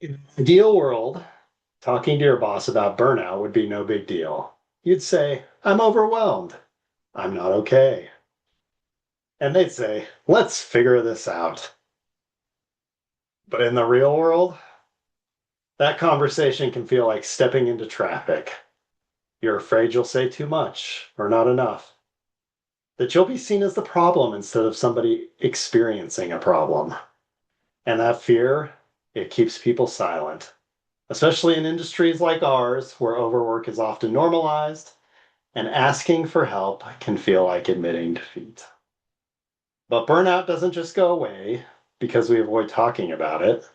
In an ideal world, talking to your boss about burnout would be no big deal. You'd say, I'm overwhelmed. I'm not okay. And they'd say, let's figure this out. But in the real world, that conversation can feel like stepping into traffic. You're afraid you'll say too much or not enough, that you'll be seen as the problem instead of somebody experiencing a problem. And that fear, it keeps people silent, especially in industries like ours where overwork is often normalized and asking for help can feel like admitting defeat. But burnout doesn't just go away because we avoid talking about it,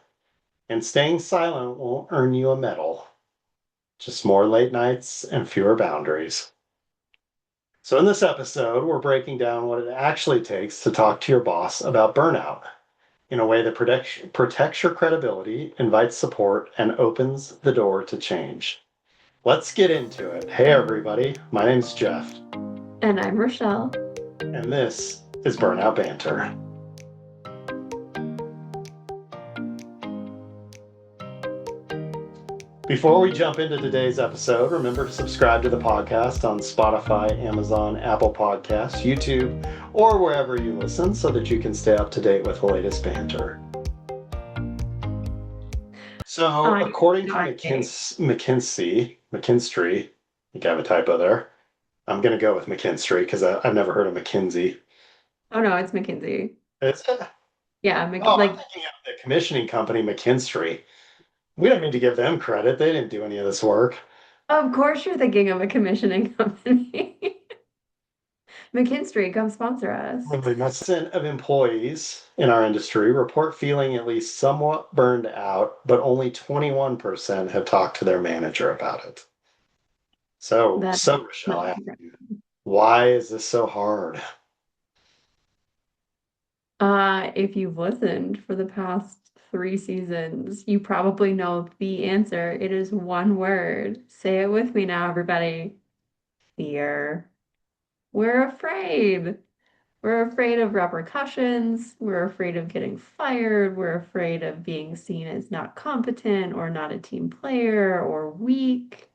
and staying silent won't earn you a medal, just more late nights and fewer boundaries. So, in this episode, we're breaking down what it actually takes to talk to your boss about burnout in a way that protects your credibility, invites support, and opens the door to change. Let's get into it. Hey, everybody. My name's Jeff, And I'm Rochelle. and this is Burnout Banter. Before we jump into today's episode, remember to subscribe to the podcast on Spotify, Amazon, Apple Podcasts, YouTube, or wherever you listen so that you can stay up to date with the latest banter. So, I according to I McKinsey, I think I have a typo there. I'm going to go with McKinsey because I've never heard of McKinsey. Oh no, it's McKinsey. Is it? Yeah, Oh, I'm like thinking of the commissioning company, McKinsey. We don't need to give them credit. They didn't do any of this work. of course you're thinking of a commissioning company. McKinsey, come sponsor us. Really much of employees in our industry report feeling at least somewhat burned out, but only 21% have talked to their manager about it. So, That so Rochelle, that's I ask right. you, why is this so hard? If you've listened for the past 3 seasons, you probably know the answer. It is one word. Say it with me now, everybody. Fear. We're afraid. We're afraid of repercussions. We're afraid of getting fired. We're afraid of being seen as not competent or not a team player or weak.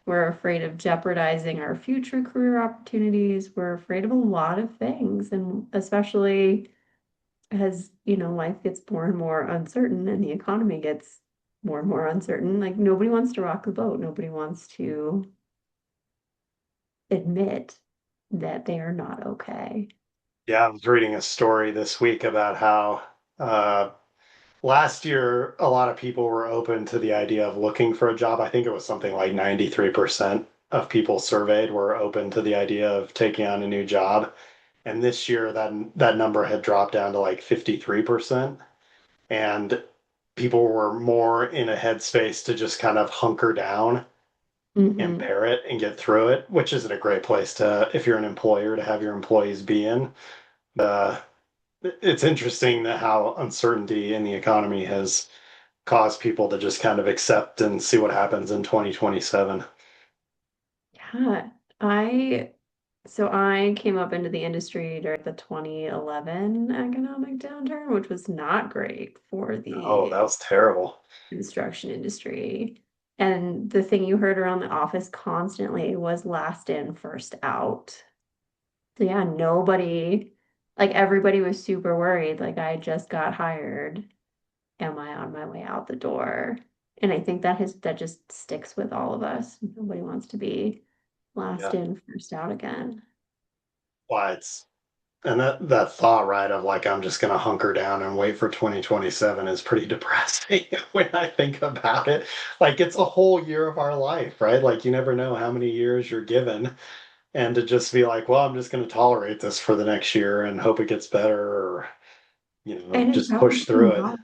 We're afraid of jeopardizing our future career opportunities. We're afraid of a lot of things. And especially as, life gets more and more uncertain and the economy gets more and more uncertain, like nobody wants to rock the boat. Nobody wants to admit that they are not okay. Yeah, I was reading a story this week about how uh, last year a lot of people were open to the idea of looking for a job. I think it was something like 93% of people surveyed were open to the idea of taking on a new job. And this year that number had dropped down to like 53%. And people were more in a headspace to just kind of hunker down and Hmm. bear it and get through it, which isn't a great place to, if you're an employer, to have your employees be in. Uh, it's interesting that how uncertainty in the economy has caused people to just kind of accept and see what happens in 2027. Yeah, I so I came up into the industry during the 2011 economic downturn, which was not great for Oh, the that was terrible. construction industry. And the thing you heard around the office constantly was last in, first out. So yeah, like everybody was super worried. Like I just got hired. Am I on my way out the door? And I think that just sticks with all of us. Nobody wants to be last Yeah. in, first out again. Why it's and that thought, right, of like I'm just gonna hunker down and wait for 2027 is pretty depressing when I think about it. Like it's a whole year of our life, right? Like you never know how many years you're given. And to just be like, well, I'm just gonna tolerate this for the next year and hope it gets better or, And it's just push probably through it. not,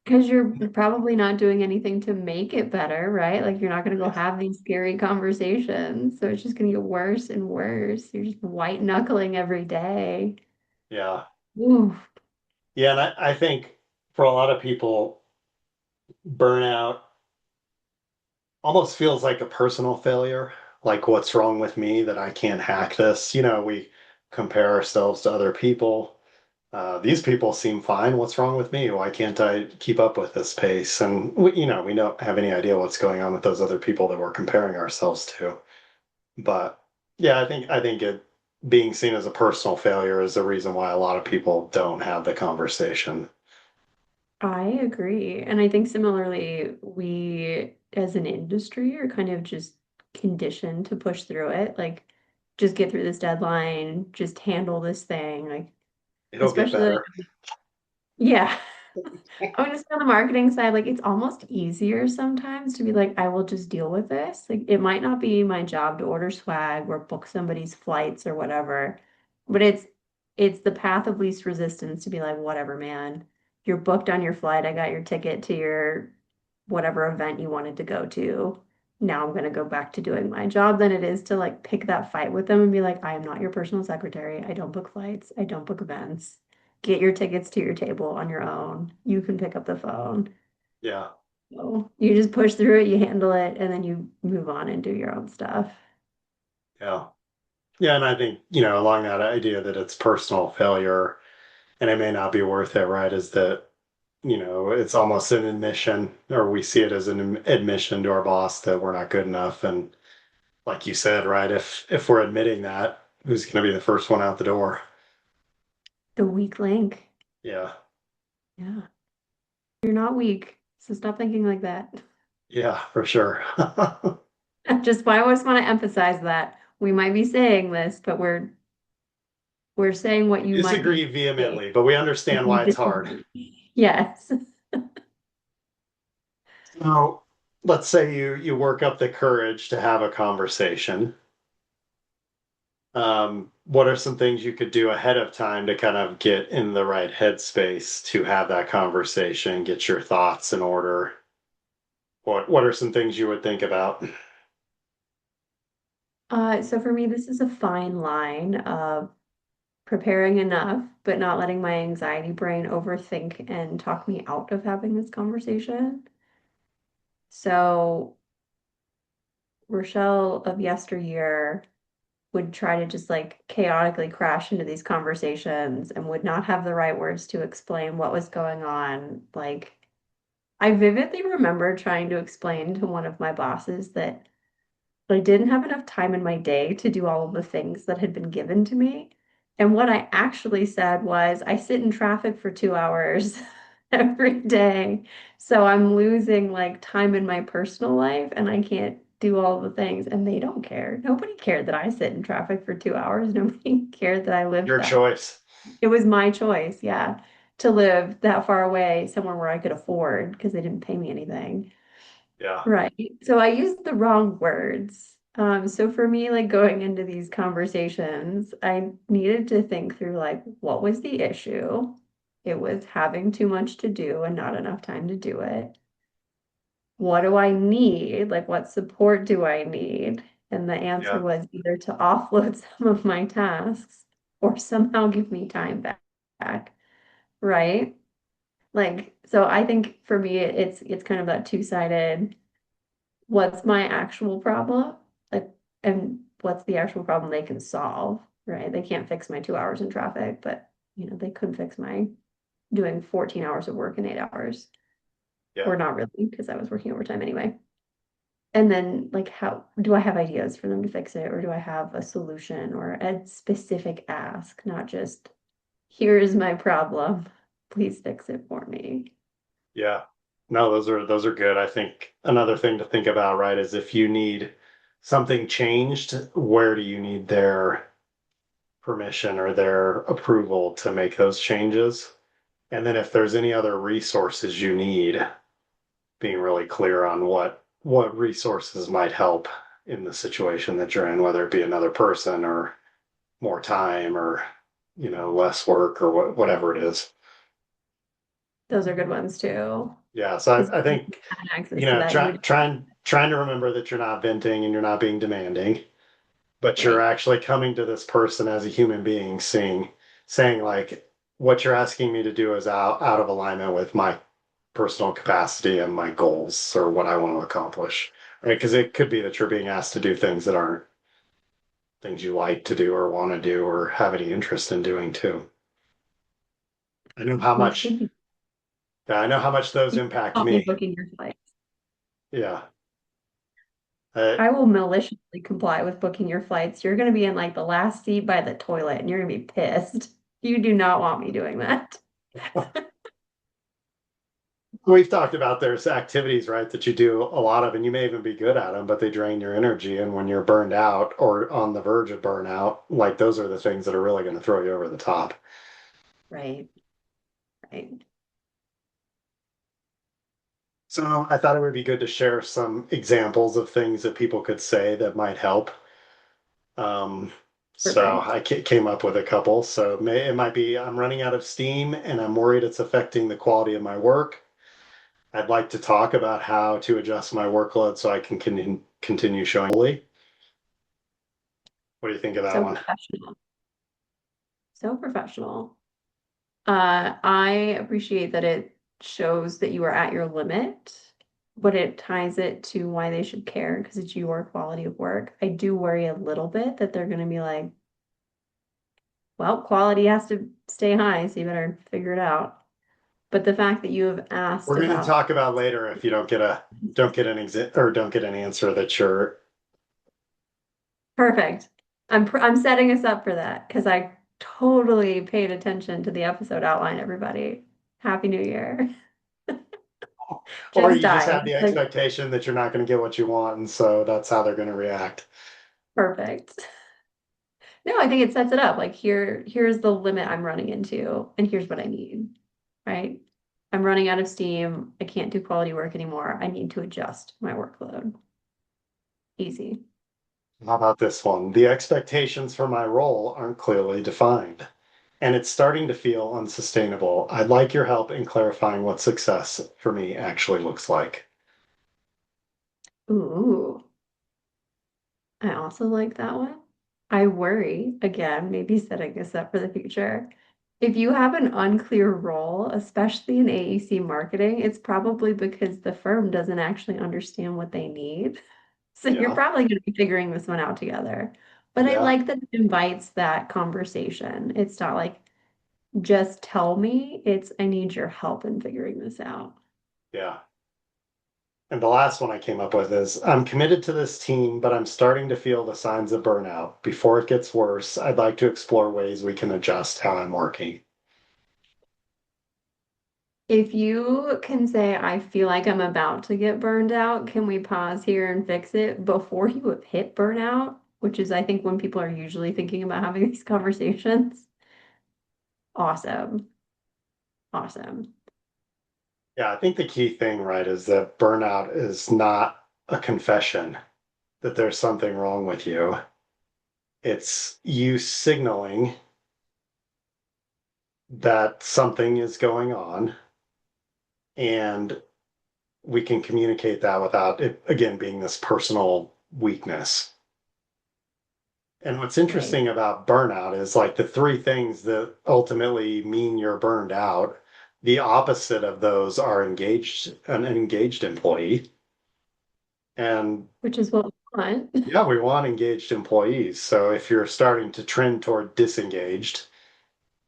because you're probably not doing anything to make it better, right? Like you're not going to go Right. have these scary conversations. So it's just going to get worse and worse. You're just white knuckling every day. Yeah. Ooh. Yeah, and I think for a lot of people, burnout almost feels like a personal failure. Like, what's wrong with me that I can't hack this? We compare ourselves to other people. These people seem fine. What's wrong with me? Why can't I keep up with this pace? And we don't have any idea what's going on with those other people that we're comparing ourselves to. But yeah, I think it being seen as a personal failure is the reason why a lot of people don't have the conversation. I agree. And I think similarly, we as an industry are kind of just conditioned to push through it. Like, just get through this deadline, just handle this thing. Like, It'll get especially, better. like, yeah. I mean, just on the marketing side, like it's almost easier sometimes to be like, I will just deal with this. Like it might not be my job to order swag or book somebody's flights or whatever, but it's the path of least resistance to be like, whatever, man. You're booked on your flight. I got your ticket to your whatever event you wanted to go to. Now I'm gonna go back to doing my job than it is to like pick that fight with them and be like, I am not your personal secretary. I don't book flights. I don't book events. Get your tickets to your table on your own. You can pick up the phone. Yeah, So you just push through it, you handle it, and then you move on and do your own stuff. yeah. Yeah, and I think, along that idea that it's personal failure and it may not be worth it, right? Is that, it's almost an admission, or we see it as an admission to our boss that we're not good enough. And like you said, right, if we're admitting that, who's going to be the first one out the door? The weak link. Yeah, Yeah. You're not weak. So stop thinking like that. yeah, for sure. Just why I always want to emphasize that we might be saying this, but we're saying what you might Disagree be thinking vehemently, but we understand if you why it's hard. disagree. Yes. So let's say you work up the courage to have a conversation. What are some things you could do ahead of time to kind of get in the right headspace to have that conversation, get your thoughts in order? What are some things you would think about? So for me, this is a fine line of preparing enough, but not letting my anxiety brain overthink and talk me out of having this conversation. So Rochelle of yesteryear would try to just like chaotically crash into these conversations and would not have the right words to explain what was going on. Like, I vividly remember trying to explain to one of my bosses that I didn't have enough time in my day to do all of the things that had been given to me. And what I actually said was, I sit in traffic for 2 hours every day. So I'm losing like time in my personal life and I can't do all the things. And they don't care. Nobody cared that I sit in traffic for 2 hours. Nobody cared that I lived Your that. choice. It was my choice, yeah, to live that far away, somewhere where I could afford because they didn't pay me anything. Yeah, Right. So I used the wrong words. So for me, like going into these conversations, I needed to think through like what was the issue? It was having too much to do and not enough time to do it. What do I need? Like what support do I need? And the answer yeah, was either to offload some of my tasks or somehow give me time back. Right? Like, so I think for me, it's kind of that two-sided what's my actual problem? Like, and what's the actual problem they can solve, right? They can't fix my 2 hours in traffic, but they could fix my doing 14 hours of work in 8 hours, yeah, or not really, because I was working overtime anyway. And then, like, how do I have ideas for them to fix it, or do I have a solution or a specific ask, not just here is my problem, please fix it for me. yeah. No, those are good. I think another thing to think about, right, is if you need something changed, where do you need their permission or their approval to make those changes? And then if there's any other resources you need, being really clear on what resources might help in the situation that you're in, whether it be another person or more time or less work or whatever it is. Those are good ones too, Yeah, so because I think access to that, you would. trying to remember that you're not venting and you're not being demanding, but you're Right. actually coming to this person as a human being, saying like what you're asking me to do is out of alignment with my personal capacity and my goals or what I want to accomplish. Right? Because it could be that you're being asked to do things that aren't things you like to do or want to do or have any interest in doing too. I know how You much, should be. yeah, I know how much those You impact help me me. booking your flights. Yeah. Uh, I will maliciously comply with booking your flights. You're going to be in like the last seat by the toilet and you're going to be pissed. You do not want me doing that. we've talked about there's activities, right, that you do a lot of, and you may even be good at them, but they drain your energy. And when you're burned out or on the verge of burnout, like those are the things that are really going to throw you over the top. Right, right. So I thought it would be good to share some examples of things that people could say that might help. Um, so Perfect. I came up with a couple. So it might be I'm running out of steam and I'm worried it's affecting the quality of my work. I'd like to talk about how to adjust my workload so I can continue showing fully. What do you think of that So one? professional. So professional. I appreciate that it shows that you are at your limit, but it ties it to why they should care because it's your quality of work. I do worry a little bit that they're going to be like, well, quality has to stay high, so you better figure it out. But the fact that you have asked We're going to about talk about later if you don't get an exit or don't get an answer that you're perfect. I'm setting us up for that because I totally paid attention to the episode outline, everybody. Happy New Year. or Just you just have dying. the Like, expectation that you're not going to get what you want, and so that's how they're going to react. perfect. No, I think it sets it up. Like here's the limit I'm running into, and here's what I need, right? I'm running out of steam. I can't do quality work anymore. I need to adjust my workload. Easy. How about this one? The expectations for my role aren't clearly defined, and it's starting to feel unsustainable. I'd like your help in clarifying what success for me actually looks like. Ooh, I also like that one. I worry, again, maybe setting us up for the future. If you have an unclear role, especially in AEC marketing, it's probably because the firm doesn't actually understand what they need. So you're Yeah, probably going to be figuring this one out together. But I yeah, like that it invites that conversation. It's not like, just tell me, it's I need your help in figuring this out. yeah. And the last one I came up with is I'm committed to this team, but I'm starting to feel the signs of burnout. Before it gets worse, I'd like to explore ways we can adjust how I'm working. If you can say, I feel like I'm about to get burned out, can we pause here and fix it before you have hit burnout? Which is, I think, when people are usually thinking about having these conversations. Awesome. Awesome. Yeah, I think the key thing, right, is that burnout is not a confession that there's something wrong with you. It's you signaling that something is going on, and we can communicate that without it, again, being this personal weakness. And what's Right. interesting about burnout is like the three things that ultimately mean you're burned out. The opposite of those are an engaged employee. And Which is what we want. yeah, we want engaged employees. So if you're starting to trend toward disengaged,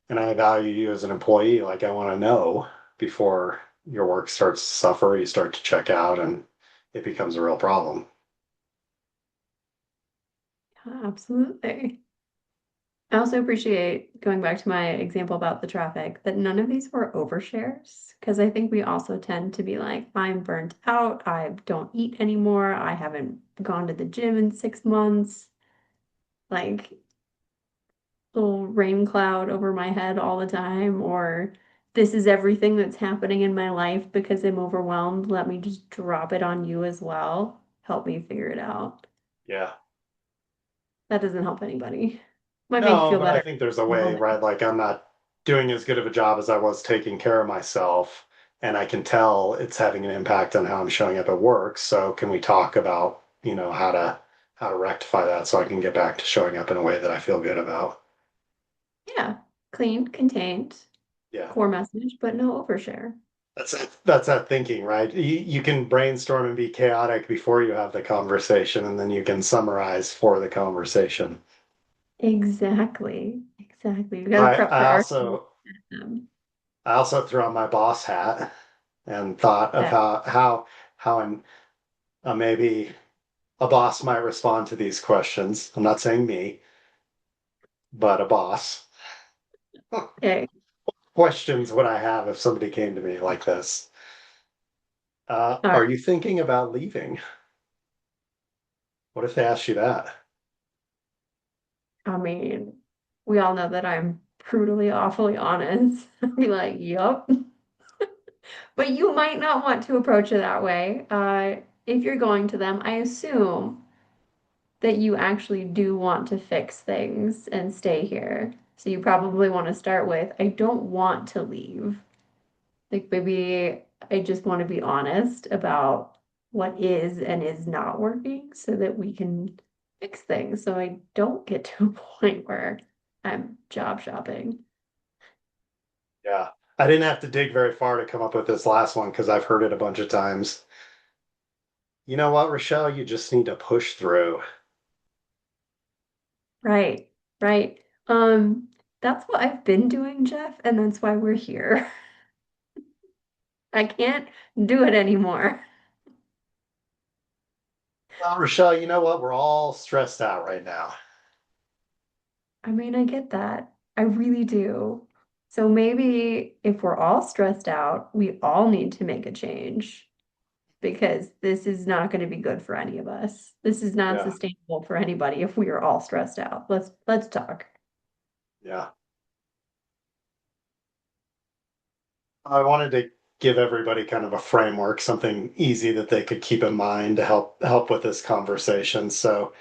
and I value you as an employee, like I want to know before your work starts to suffer, you start to check out, and it becomes a real problem. Absolutely. I also appreciate going back to my example about the traffic that none of these were overshares because I think we also tend to be like, I'm burnt out, I don't eat anymore, I haven't gone to the gym in 6 months, like little rain cloud over my head all the time, or this is everything that's happening in my life because I'm overwhelmed. Let me just drop it on you as well. Help me figure it out. Yeah. That doesn't help anybody. Might make you No, feel but I better think there's a in the way, moment. right? Like I'm not doing as good of a job as I was taking care of myself, and I can tell it's having an impact on how I'm showing up at work. So can we talk about, how to rectify that so I can get back to showing up in a way that I feel good about? Yeah, clean, contained, Yeah. core message, but no overshare. That's that thinking, right? You can brainstorm and be chaotic before you have the conversation, and then you can summarize for the conversation. Exactly. Exactly. We got to I, prep I for our also system. I also threw on my boss hat and thought of Okay. how maybe a boss might respond to these questions. I'm not saying me, but a boss. Okay. Questions would I have if somebody came to me like this? All right. Are you thinking about leaving? What if they ask you that? I mean, we all know that I'm brutally, awfully honest. I'd be like, yup. But you might not want to approach it that way. If you're going to them, I assume that you actually do want to fix things and stay here. So you probably want to start with, I don't want to leave. Like maybe I just want to be honest about what is and is not working so that we can fix things. So I don't get to a point where I'm job shopping. Yeah. I didn't have to dig very far to come up with this last one because I've heard it a bunch of times. You know what, Rochelle? You just need to push through. Right, right. That's what I've been doing, Jeff, and that's why we're here. I can't do it anymore. Well, Rochelle, you know what? We're all stressed out right now. I mean, I get that. I really do. So maybe if we're all stressed out, we all need to make a change because this is not going to be good for any of us. This is not Yeah. sustainable for anybody if we are all stressed out. Let's talk. Yeah. I wanted to give everybody kind of a framework, something easy that they could keep in mind to help with this conversation. So,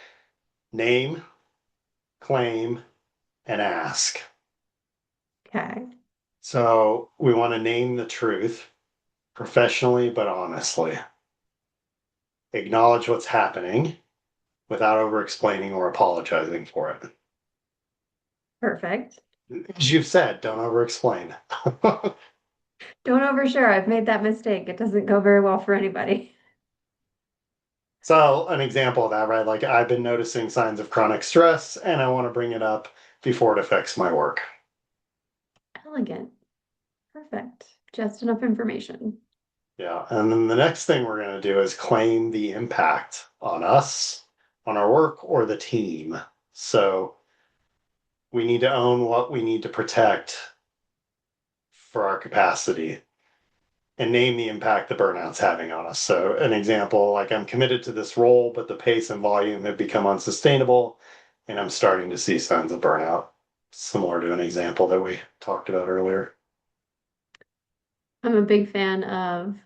name, claim, and ask. Okay. So, we want to name the truth professionally but honestly. Acknowledge what's happening without over explaining or apologizing for it. Perfect. As you've said, don't over explain. Don't overshare. I've made that mistake. It doesn't go very well for anybody. So, an example of that, right? Like, I've been noticing signs of chronic stress and I want to bring it up before it affects my work. Elegant. Perfect. Just enough information. Yeah. And then the next thing we're going to do is claim the impact on us, on our work, or the team. So, we need to own what we need to protect for our capacity and name the impact the burnout's having on us. So, an example, like I'm committed to this role, but the pace and volume have become unsustainable, and I'm starting to see signs of burnout, similar to an example that we talked about earlier. I'm a big fan of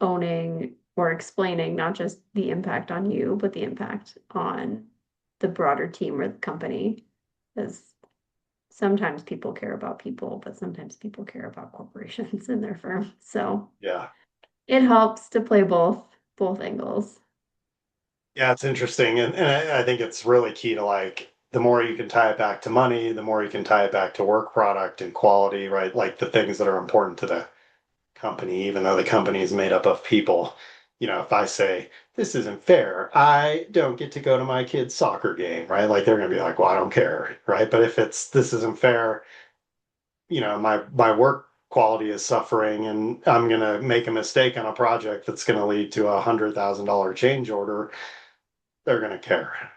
owning or explaining not just the impact on you, but the impact on the broader team or the company. Because sometimes people care about people, but sometimes people care about corporations and their firm. So Yeah. it helps to play both angles. Yeah, it's interesting. And I think it's really key to like the more you can tie it back to money, the more you can tie it back to work product and quality, right? Like the things that are important to the company, even though the company is made up of people. You know, if I say, this isn't fair, I don't get to go to my kid's soccer game, right? Like they're going to be like, well, I don't care, right? But if it's, this isn't fair, you know, my work quality is suffering and I'm going to make a mistake on a project that's going to lead to $100,000 change order, they're going to care. Or,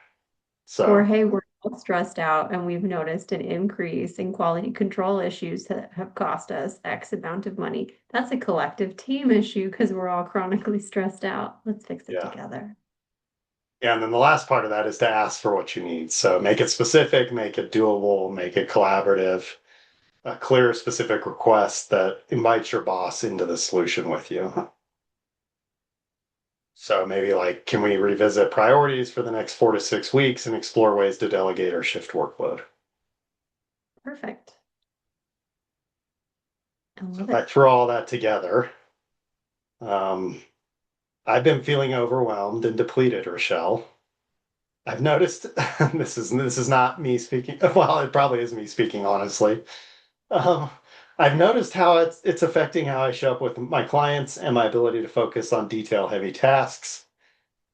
So, hey, we're all stressed out and we've noticed an increase in quality control issues that have cost us X amount of money. That's a collective team issue because we're all chronically stressed out. Let's fix it yeah. together. Yeah, and then the last part of that is to ask for what you need. So make it specific, make it doable, make it collaborative, a clear, specific request that invites your boss into the solution with you. So maybe like, can we revisit priorities for the next 4 to 6 weeks and explore ways to delegate or shift workload? Perfect. I So love if I it. throw all that together, um, I've been feeling overwhelmed and depleted, Rochelle. I've noticed this is not me speaking. Well, it probably is me speaking honestly. Um, I've noticed how it's affecting how I show up with my clients and my ability to focus on detail-heavy tasks,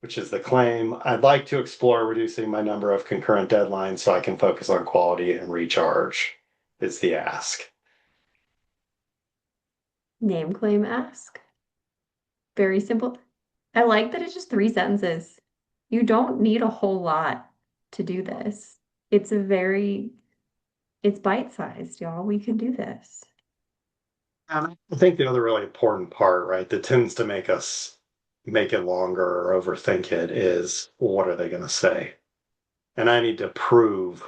which is the claim. I'd like to explore reducing my number of concurrent deadlines so I can focus on quality and recharge, is the ask. Name, claim, ask. Very simple. I like that it's just three sentences. You don't need a whole lot to do this. It's a very, it's bite-sized, y'all. We can do this. And I think the other really important part, right, that tends to make us make it longer or overthink it is, well, what are they going to say? And I need to prove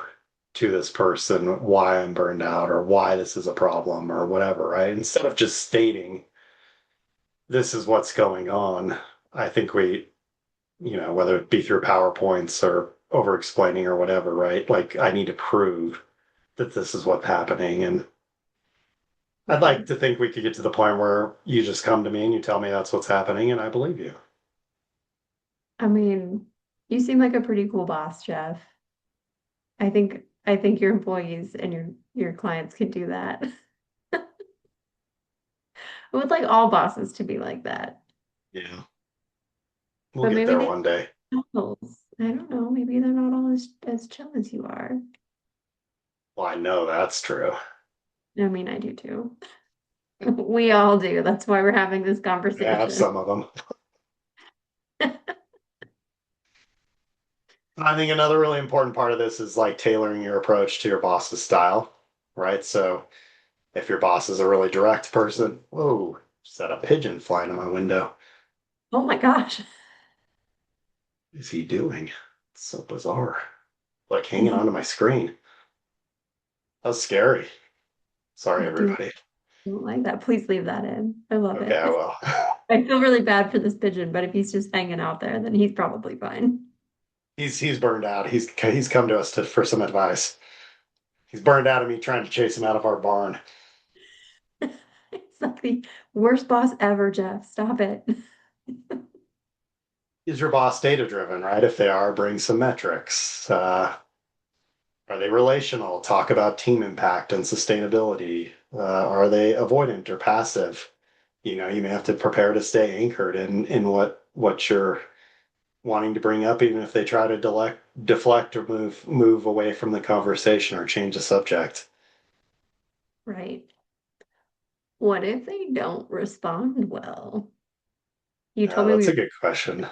to this person why I'm burned out or why this is a problem or whatever, right? Instead of just stating this is what's going on, I think whether it be through PowerPoints or over explaining or whatever, right? Like I need to prove that this is what's happening. And I'd like Right. to think we could get to the point where you just come to me and you tell me that's what's happening and I believe you. I mean, you seem like a pretty cool boss, Jeff. I think your employees and your clients can do that. I would like all bosses to be like that. Yeah. We'll But get maybe there they one day. have goals. I don't know. Maybe they're not all as chill as you are. Well, I know that's true. I mean, I do too. We all do. That's why we're having this I have conversation. some of them. I think another really important part of this is like tailoring your approach to your boss's style, right? So if your boss is a really direct person, whoa, set a pigeon flying in my window. Oh my gosh. What is he doing? It's so bizarre. Like hanging Is he onto my screen. That's scary. I Sorry, do everybody. don't like that. Please leave that in. I love Okay, it. I will. I feel really bad for this pigeon, but if he's just hanging out there, then he's probably fine. He's burned out. He's come to us for some advice. He's burned out of me trying to chase him out of our barn. It's like the worst boss ever, Jeff. Stop it. Is your boss data driven, right? If they are, bring some metrics. Are they relational? Talk about team impact and sustainability. Are they avoidant or passive? You may have to prepare to stay anchored in what you're wanting to bring up, even if they try to deflect or move away from the conversation or change the subject. Right. What if they don't respond well? You told me That's we a good question.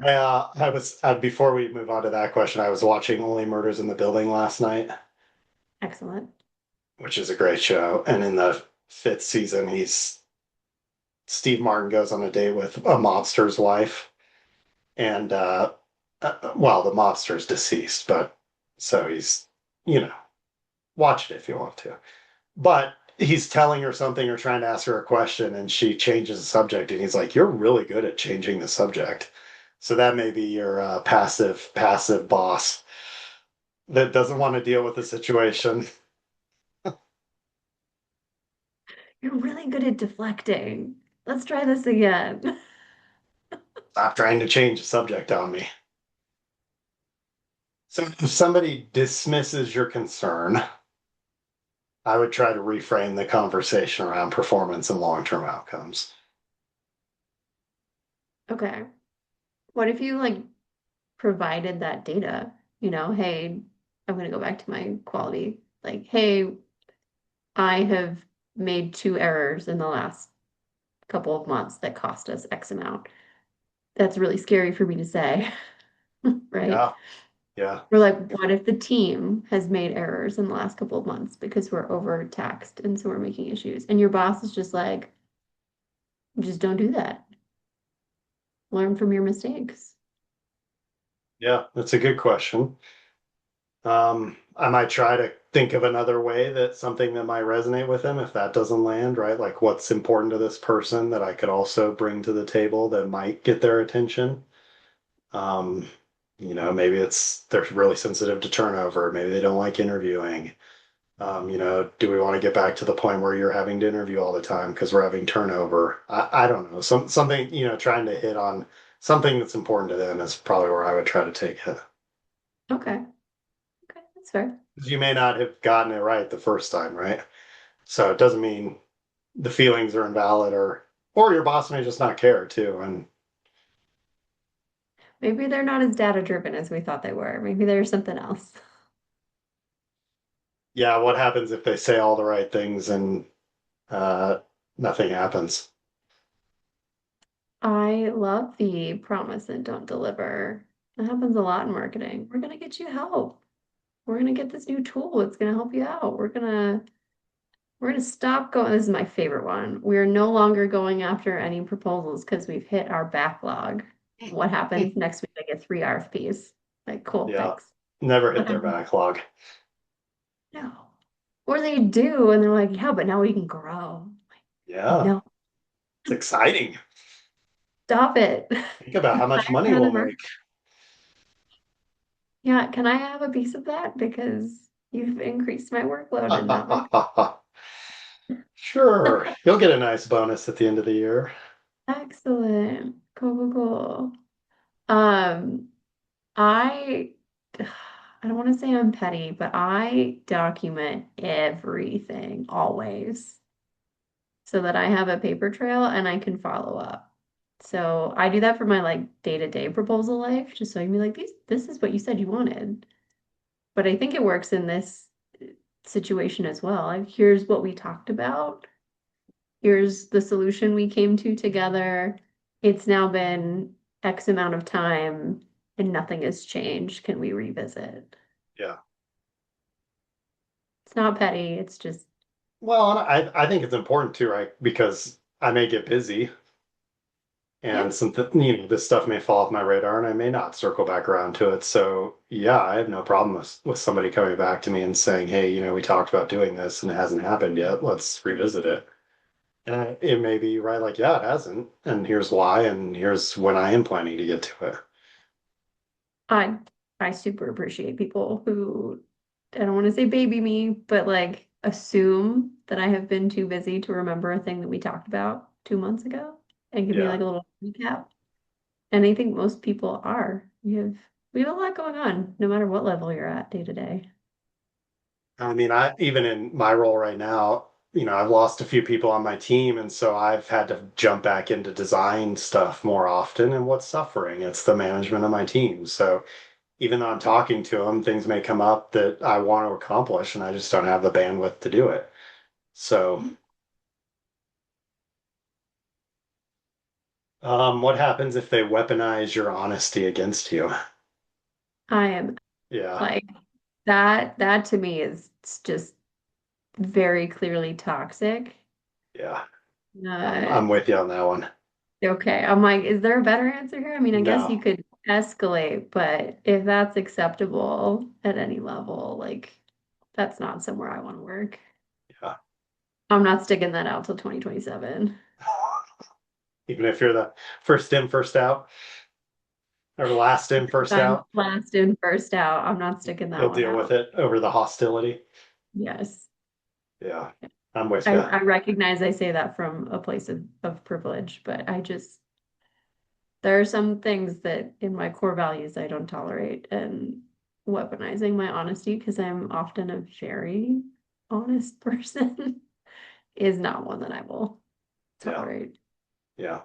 I was before we move on to that question, I was watching Only Murders in the Building last night, excellent. which is a great show. And in the fifth season, he's Steve Martin goes on a date with a mobster's wife, and well, the mobster's deceased, but so he's you know watch it if you want to. But he's telling her something or trying to ask her a question, and she changes the subject, and he's like, "You're really good at changing the subject." So that may be your passive boss that doesn't want to deal with the situation. You're really good at deflecting. Let's try this again. Stop trying to change the subject on me. So if somebody dismisses your concern, I would try to reframe the conversation around performance and long-term outcomes. Okay. What if you like provided that data? Hey, I'm going to go back to my quality. Like, hey, I have made two errors in the last couple of months that cost us X amount. That's really scary for me to say, right? Yeah, yeah, Or like, what if the team has made errors in the last couple of months because we're overtaxed and so we're making issues? And your boss is just like, just don't do that. Learn from your mistakes. yeah. That's a good question. I might try to think of another way that something that might resonate with them if that doesn't land, right? Like what's important to this person that I could also bring to the table that might get their attention. Um, maybe they're really sensitive to turnover. Maybe they don't like interviewing. Do we want to get back to the point where you're having to interview all the time because we're having turnover? I don't know. Something, trying to hit on something that's important to them is probably where I would try to take it. Okay. Okay, that's fair. Because you may not have gotten it right the first time, right? So it doesn't mean the feelings are invalid or your boss may just not care too. And Maybe they're not as data driven as we thought they were. Maybe there's something else. yeah, what happens if they say all the right things and nothing happens. I love the promise and don't deliver. That happens a lot in marketing. We're gonna get you help. We're gonna get this new tool. It's gonna help you out. We're gonna stop going. This is my favorite one. We are no longer going after any proposals because we've hit our backlog. What happens next week? I get three RFPs. Like, cool, Yeah, thanks. never What hit their happens? backlog. No. Or they do, and they're like, yeah, but now we can grow. Yeah, No, it's exciting. stop it. Think about how much Hire money that we'll in our, make. yeah, can I have a piece of that? Because you've increased my workload and not my Sure, you'll get a nice bonus at the end of the year. excellent. Cool, cool, cool. Um, I I don't want to say I'm petty, but I document everything always so that I have a paper trail and I can follow up. So I do that for my like day-to-day proposal life, just so I can be like, this is what you said you wanted. But I think it works in this situation as well. Like, here's what we talked about. Here's the solution we came to together. It's now been X amount of time and nothing has changed. Can we revisit? Yeah. It's not petty, it's just, Well, and I think it's important too, right? Because I may get busy yeah, and this stuff may fall off my radar and I may not circle back around to it. So yeah, I have no problem with somebody coming back to me and saying, hey, we talked about doing this and it hasn't happened yet. Let's revisit it. And it may be right, like, yeah, it hasn't. And here's why, and here's when I am planning to get to it. I I super appreciate people who I don't want to say baby me, but like assume that I have been too busy to remember a thing that we talked about 2 months ago and give me Yeah. like a little recap. And I think most people are. We have a lot going on, no matter what level you're at day to day. I mean, I even in my role right now, I've lost a few people on my team, and so I've had to jump back into design stuff more often. And what's suffering? It's the management of my team. So even though I'm talking to them, things may come up that I want to accomplish, and I just don't have the bandwidth to do it. So, what happens if they weaponize your honesty against you? I am Yeah, like that to me is just very clearly toxic. yeah, Uh, I'm with you on that one. okay. I'm like, is there a better answer here? I mean, I guess No, you could escalate, but if that's acceptable at any level, like that's not somewhere I want to work. yeah. I'm not sticking that out till 2027. Even if you're the first in, first out, or last in, If first I'm out, last in, first out, I'm not sticking that you'll one deal with out. it over the hostility. Yes. Yeah, I'm with I, you. I recognize I say that from a place of privilege, but there are some things that in my core values I don't tolerate, and weaponizing my honesty because I'm often a very honest person is not one that I will Yeah, tolerate. yeah.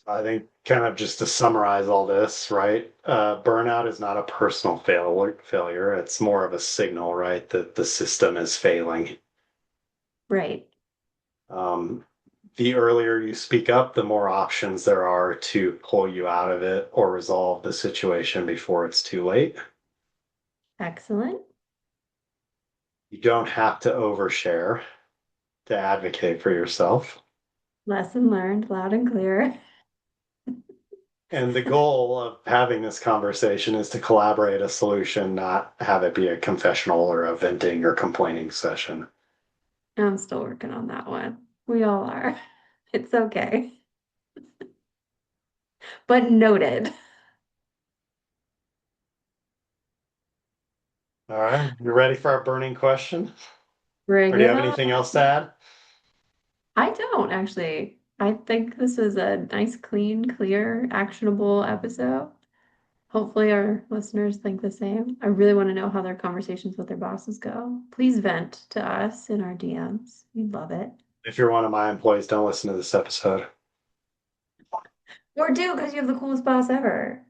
I think kind of just to summarize all this, right? Burnout is not a personal failure. It's more of a signal, right? That the system is failing. Right. Um, the earlier you speak up, the more options there are to pull you out of it or resolve the situation before it's too late. Excellent. You don't have to overshare to advocate for yourself. Lesson learned loud and clear. And the goal of having this conversation is to collaborate a solution, not have it be a confessional or a venting or complaining session. I'm still working on that one. We all are. It's okay. But noted. All right. You ready for our burning question? Or Bring do you it have on. anything else to add? I don't actually. I think this was a nice, clean, clear, actionable episode. Hopefully, our listeners think the same. I really want to know how their conversations with their bosses go. Please vent to us in our DMs. We'd love it. If you're one of my employees, don't listen to this episode. Or do because you have the coolest boss ever.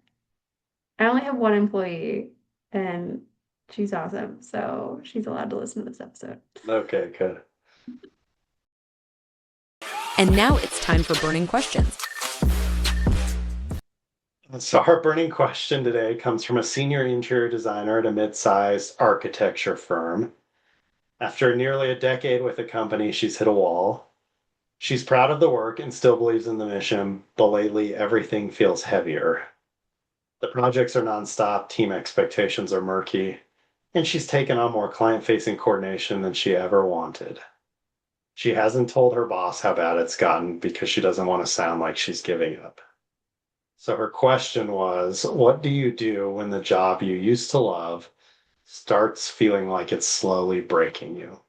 I only have one employee, and she's awesome. So she's allowed to listen to this episode. Okay, good. And now it's time for burning questions. So our burning question today comes from a senior interior designer at a mid-sized architecture firm. After nearly a decade with the company, she's hit a wall. She's proud of the work and still believes in the mission, but lately everything feels heavier. The projects are nonstop, team expectations are murky, and she's taken on more client-facing coordination than she ever wanted. She hasn't told her boss how bad it's gotten because she doesn't want to sound like she's giving up. So her question was, what do you do when the job you used to love starts feeling like it's slowly breaking you?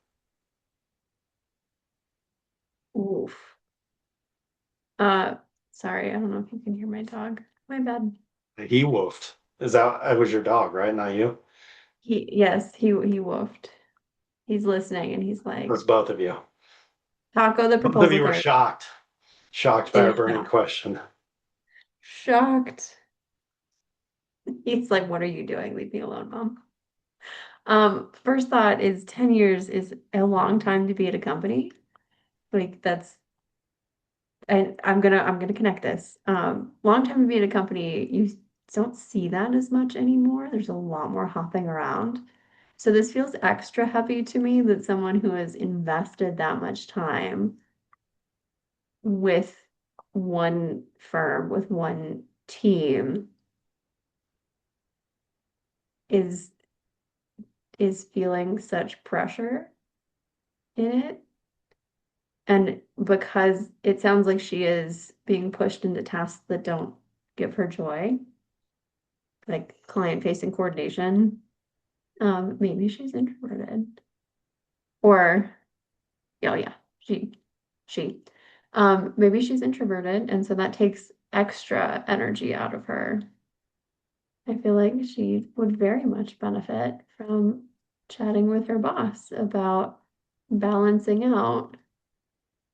Oof. Sorry, I don't know if you can hear my dog. My bad. He woofed. That was your dog, right? Not you? He woofed. He's listening and he's It like, was both of you. Taco the Both of proposal you were card. shocked by In our burning shock. question. Shocked. He's like, what are you doing? Leave me alone, mom. First thought is 10 years is a long time to be at a company. Like that's I'm gonna connect this. Long time to be at a company, you don't see that as much anymore. There's a lot more hopping around. So this feels extra heavy to me that someone who has invested that much time with one firm, with one team is is feeling such pressure in it. And because it sounds like she is being pushed into tasks that don't give her joy, like client-facing coordination, maybe she's introverted. Or, oh yeah, she, she. Maybe she's introverted, and so that takes extra energy out of her. I feel like she would very much benefit from chatting with her boss about balancing out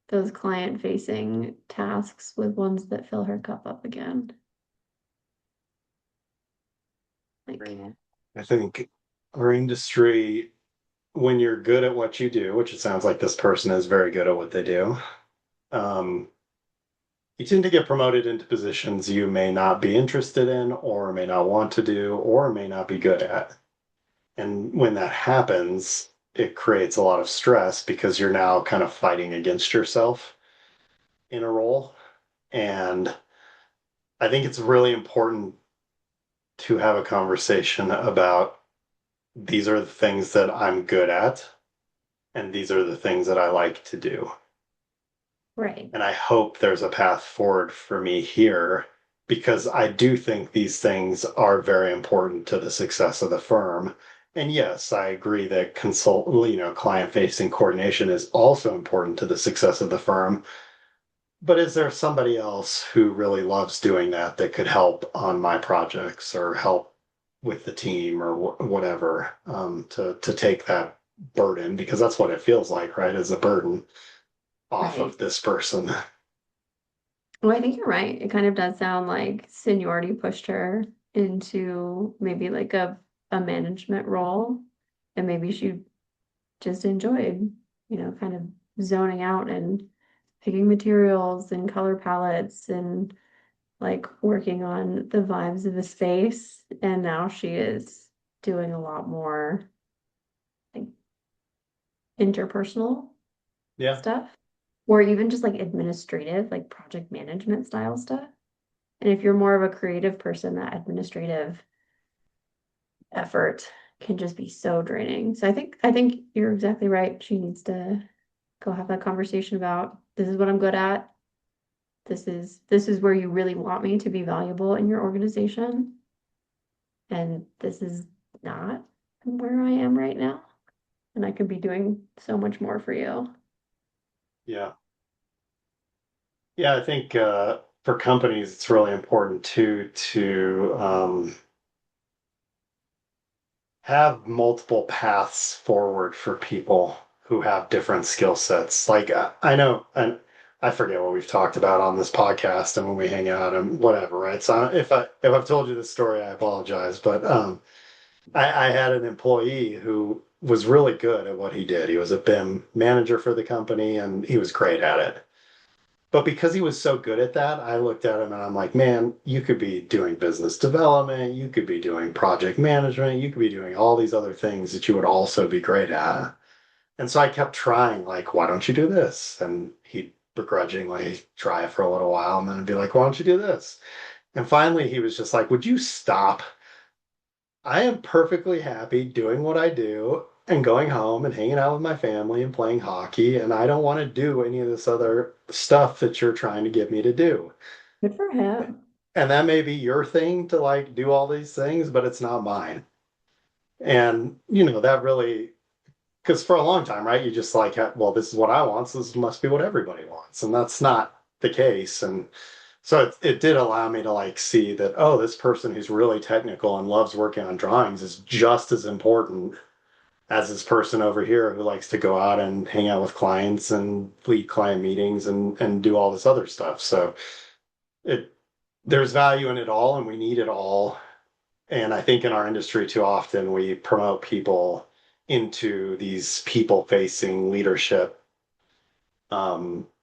those client-facing tasks with ones that fill her cup up again. Like, I think our industry, when you're good at what you do, which it sounds like this person is very good at what they do, um, you tend to get promoted into positions you may not be interested in, or may not want to do, or may not be good at. And when that happens, it creates a lot of stress because you're now kind of fighting against yourself in a role. And I think it's really important to have a conversation about these are the things that I'm good at, and these are the things that I like to do. right, And I hope there's a path forward for me here because I do think these things are very important to the success of the firm. And yes, I agree that client facing coordination is also important to the success of the firm. But is there somebody else who really loves doing that that could help on my projects or help with the team or whatever to take that burden? Because that's what it feels like, right? As a burden off right. of this person. Well, I think you're right. It kind of does sound like seniority pushed her into maybe like a management role, and maybe she just enjoyed, kind of zoning out and picking materials and color palettes and like working on the vibes of a space. And now she is doing a lot more like interpersonal Yeah. stuff, or even just like administrative, like project management style stuff. And if you're more of a creative person, that administrative effort can just be so draining. So I think you're exactly right. She needs to go have that conversation about this is what I'm good at. This is where you really want me to be valuable in your organization. And this is not where I am right now. And I could be doing so much more for you. Yeah. Yeah, I think for companies, it's really important to have multiple paths forward for people who have different skill sets. Like I know, and I forget what we've talked about on this podcast and when we hang out and whatever, right? So if I've told you this story, I apologize, but I had an employee who was really good at what he did. He was a BIM manager for the company and he was great at it. But because he was so good at that, I looked at him and I'm like, man, you could be doing business development, you could be doing project management, you could be doing all these other things that you would also be great at. And so I kept trying, like, why don't you do this? And he'd begrudgingly try it for a little while and then be like, why don't you do this? And finally, he was just like, would you stop? I am perfectly happy doing what I do and going home and hanging out with my family and playing hockey. And I don't want to do any of this other stuff that you're trying to get me to do. Good for him. And that may be your thing to like do all these things, but it's not mine. And, that really, because for a long time, right, you just like, well, this is what I want, so this must be what everybody wants. And that's not the case. And so it did allow me to like see that, oh, this person who's really technical and loves working on drawings is just as important as this person over here who likes to go out and hang out with clients and lead client meetings and do all this other stuff. So it there's value in it all and we need it all. And I think in our industry too often we promote people into these people facing leadership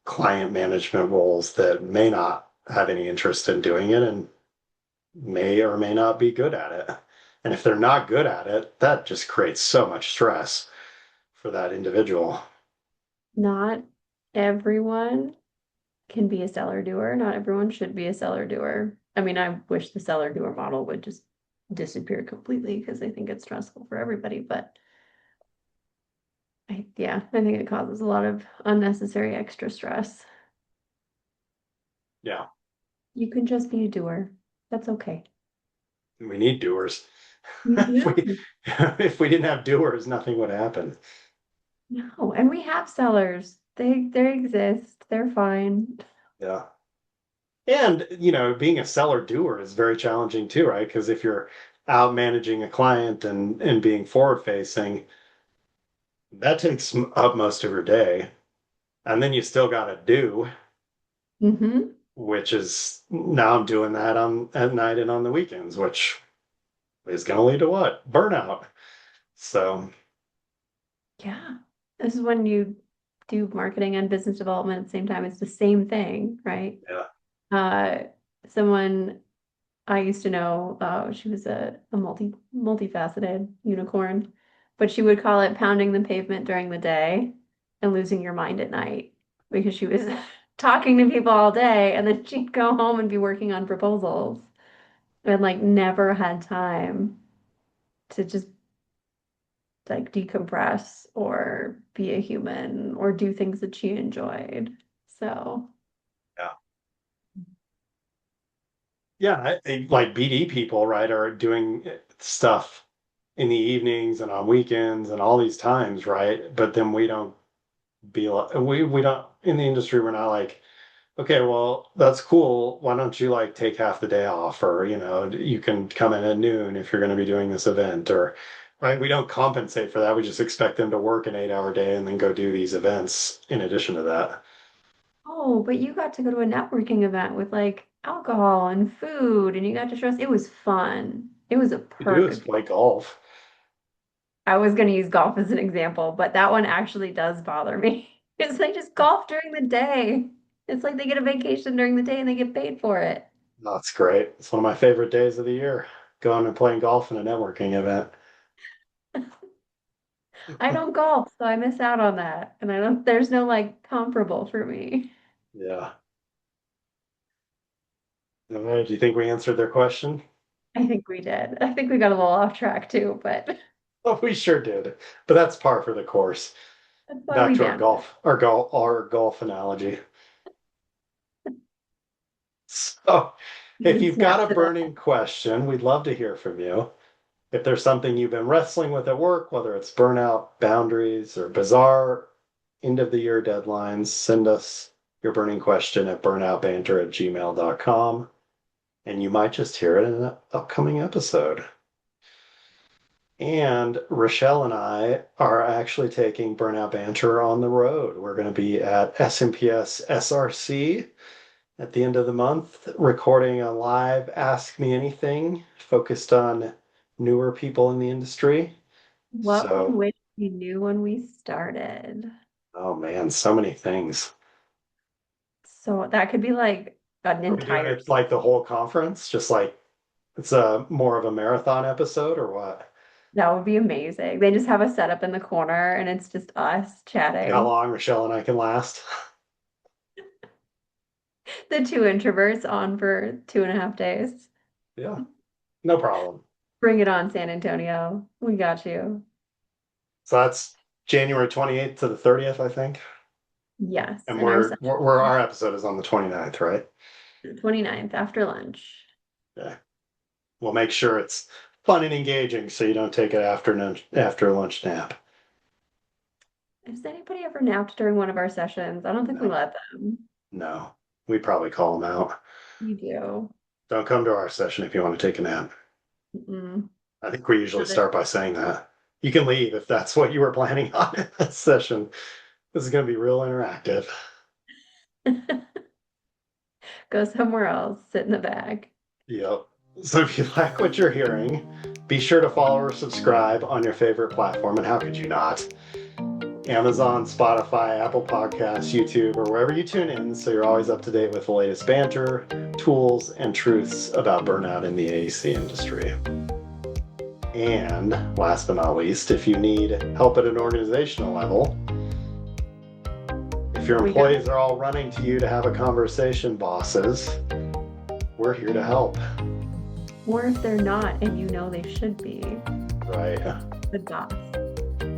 client management roles that may not have any interest in doing it and may or may not be good at it. And if they're not good at it, that just creates so much stress for that individual. Not everyone can be a seller doer. Not everyone should be a seller doer. I mean, I wish the seller doer model would just disappear completely because I think it's stressful for everybody. But yeah, I think it causes a lot of unnecessary extra stress. Yeah, You can just be a doer. That's okay. we need doers. We if we do. if we didn't have doers, nothing would happen. No, and we have sellers. They exist. They're fine. Yeah. And, being a seller doer is very challenging too, right? Because if you're out managing a client and being forward facing, that takes up most of your day. And then you still got to do, Mm-hmm. which is now I'm doing that on at night and on the weekends, which is going to lead to what? Burnout. So, Yeah. This is when you do marketing and business development at the same time. It's the same thing, right? yeah. Uh, someone I used to know, she was a multifaceted unicorn, but she would call it pounding the pavement during the day and losing your mind at night because she was talking to people all day and then she'd go home and be working on proposals and like never had time to just like decompress or be a human or do things that she enjoyed. So, Yeah. Yeah. Like BD people, right, are doing stuff in the evenings and on weekends and all these times, right? But then we don't be like we don't in the industry we're not like okay well that's cool why don't you like take half the day off or you can come in at noon if you're going to be doing this event or right we don't compensate for that we just expect them to work an 8-hour day and then go do these events in addition to that. oh, but you got to go to a networking event with like alcohol and food and you got to trust. It was fun. It was a We do perk is of. play golf. I was going to use golf as an example, but that one actually does bother me. It's like just golf during the day. It's like they get a vacation during the day and they get paid for it. That's great. It's one of my favorite days of the year, going and playing golf in a networking event. I don't golf, so I miss out on that. And I don't, there's no like comparable for me. Yeah. All right, do you think we answered their question? I think we did. I think we got a little off track too, but Oh, we sure did, but that's par for the course. that's why Back we to our banter. golf, our golf analogy. So, You if can you've got snap a to that. burning question, we'd love to hear from you. If there's something you've been wrestling with at work, whether it's burnout, boundaries, or bizarre end of the year deadlines, send us your burning question at burnoutbanter@gmail.com, and you might just hear it in an upcoming episode. And Rochelle and I are actually taking Burnout Banter on the road. We're going to be at SMPS SRC at the end of the month, recording a live Ask Me Anything focused on newer people in the industry. What one So, wish you knew when we started? oh man, so many things. So that could be like an Are we doing entire, it like the whole conference? Just like it's a more of a marathon episode or what? that would be amazing. They just have a setup in the corner and it's just us See how chatting. long Rochelle and I can last? The two introverts on for 2.5 days. Yeah, no problem. Bring it on, San Antonio. We got you. So that's January 28th to the 30th, I think. Yes. And And our we're our episode is on the 29th, right? 29th after lunch. Yeah. We'll make sure it's fun and engaging so you don't take it after a lunch nap. Has anybody ever napped during one of our sessions? I don't think we No, let them. no. We probably call them out. You do. Don't come to our session if you want to take a nap. Mm-mm. I think we usually Not start by saying that. You can leave if that's what you were planning on in this session. This is going to be real interactive. it. Go somewhere else. Sit in the back. Yep. So if you like what you're hearing, be sure to follow or subscribe on your favorite platform. And how could you not? Amazon, Spotify, Apple Podcasts, YouTube, or wherever you tune in, so you're always up to date with the latest banter, tools, and truths about burnout in the AEC industry. And last but not least, if you need help at an organizational level, if your employees are all running to you to have a conversation, bosses, we're here to help. Or if they're not and you know they should be. Right. Good boss.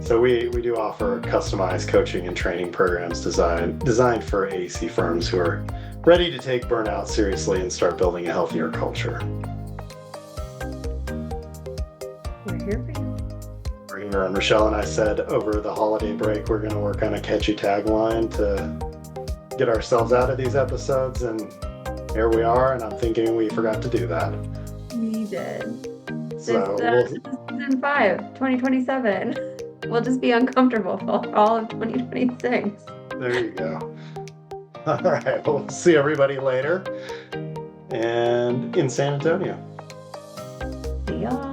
So we do offer customized coaching and training programs designed for AEC firms who are ready to take burnout seriously and start building a healthier culture. We're here for you. Ringer and Rochelle and I said over the holiday break we're going to work on a catchy tagline to get ourselves out of these episodes, and here we are, and I'm thinking we forgot to do that. We did. So This is season 5, 2027. We'll just be uncomfortable for all of 2026. there you go. All right, we'll see everybody later and in San Antonio. See y'all.